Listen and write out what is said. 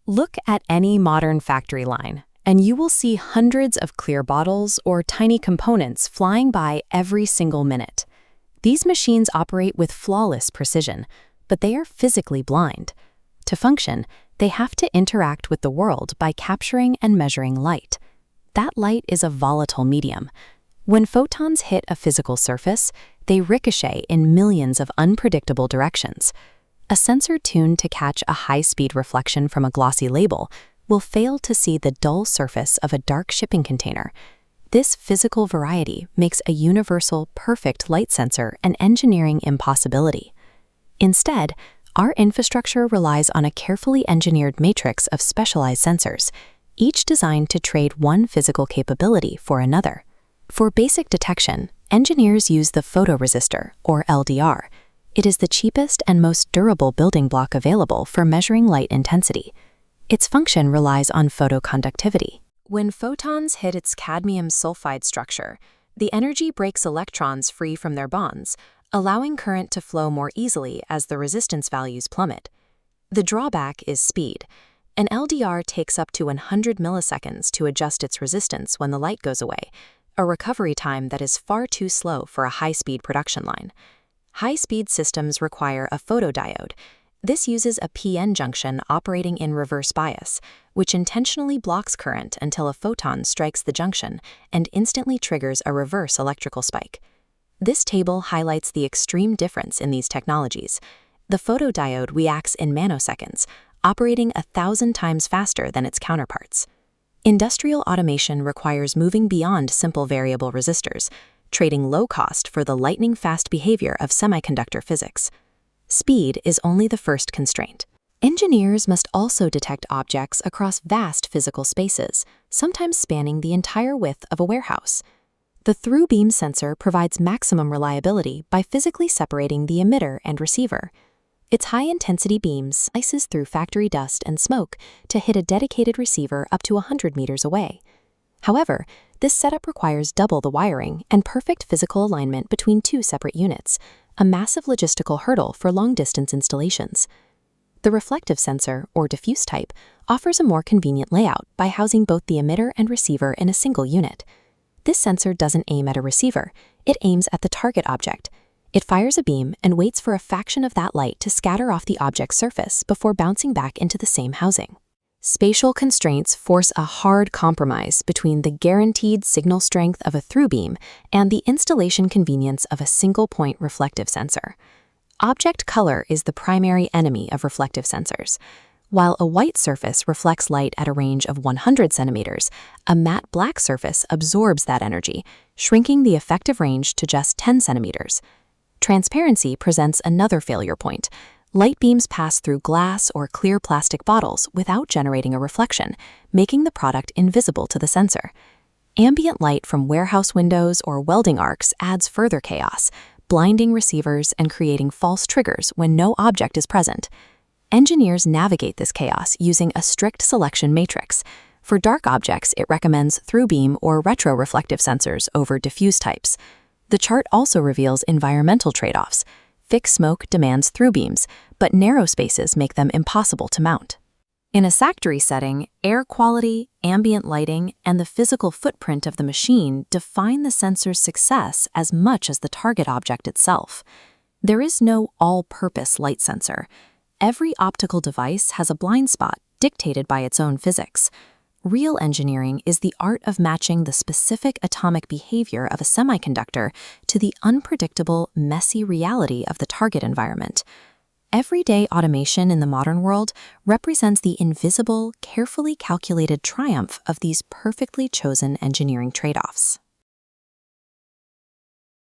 Look at any modern factory line, and you will see hundreds of clear bottles or tiny components flying by every single minute. These machines operate with flawless precision, but they are physically blind. To function, they have to interact with the world by capturing and measuring light. That light is a volatile medium. When photons hit a physical surface, they ricochet in millions of unpredictable directions. A sensor tuned to catch a high-speed reflection from a glossy label will fail to see the dull surface of a dark shipping container. This physical variety makes a universal, perfect light sensor an engineering impossibility. Instead, our infrastructure relies on a carefully engineered matrix of specialized sensors, each designed to trade one physical capability for another. For basic detection, engineers use the Photo Resistor, or LDR. It is the cheapest and most durable building block available for measuring light intensity. Its function relies on photoconductivity. When photons hit its cadmium sulfide structure, the energy breaks electrons free from their bonds, allowing current to flow more easily as the resistance values plummet. The drawback is speed. An LDR takes up to 100 milliseconds to adjust its resistance when the light goes away, a recovery time that is far too slow for a high-speed production line. High-speed systems require a photodiode. This uses a PN junction operating in reverse bias, which intentionally blocks current until a photon strikes the junction and instantly triggers a reverse electrical spike. This table highlights the extreme difference in these technologies. The photodiode reacts in nanoseconds, operating 1,000 times faster than its counterparts. Industrial automation requires moving beyond simple variable resistors, trading low cost for the lightning-fast behavior of semiconductor physics. Speed is only the first constraint. Engineers must also detect objects across vast physical spaces, sometimes spanning the entire width of a warehouse. The Thru beam sensor provides maximum reliability by physically separating the emitter and receiver. Its high-intensity beam slices through factory dust and smoke to hit a dedicated receiver up to 100 meters away. However, this setup requires double the wiring and perfect physical alignment between two separate units, a massive logistical hurdle for long-distance installations. The reflective sensor, or diffuse type, offers a more convenient layout by housing both the emitter and receiver in a single unit. This sensor doesn't aim at a receiver, it aims at the target object. It fires a beam and waits for a fraction of that light to scatter off the object's surface before bouncing back into the same housing. Spatial constraints force a hard compromise between the guaranteed signal strength of a through beam and the installation convenience of a single-point reflective sensor. Object color is the primary enemy of reflective sensors. While a white surface reflects light at a range of 100 centimeters, a matte black surface absorbs that energy, shrinking the effective range to just 10 centimeters. Transparency presents another failure point. Light beams pass through glass or clear plastic bottles without generating a reflection, making the product invisible to the sensor. Ambient light from warehouse windows or welding arcs adds further chaos, blinding receivers and creating false triggers when no object is present. Engineers navigate this chaos using a strict selection matrix. For dark objects, it recommends through-beam or retroreflective sensors over diffuse types. The chart also reveals environmental trade-offs. Thick smoke demands through beams, but narrow spaces make them impossible to mount. In a factory setting, air quality, ambient lighting, and the physical footprint of the machine define the sensor's success as much as the target object itself. There is no all-purpose light sensor. Every optical device has a blind spot dictated by its own physics. Real engineering is the art of matching the specific atomic behavior of a semiconductor to the unpredictable, messy reality of the target environment. Everyday automation in the modern world represents the invisible, carefully calculated triumph of these perfectly chosen engineering trade-offs.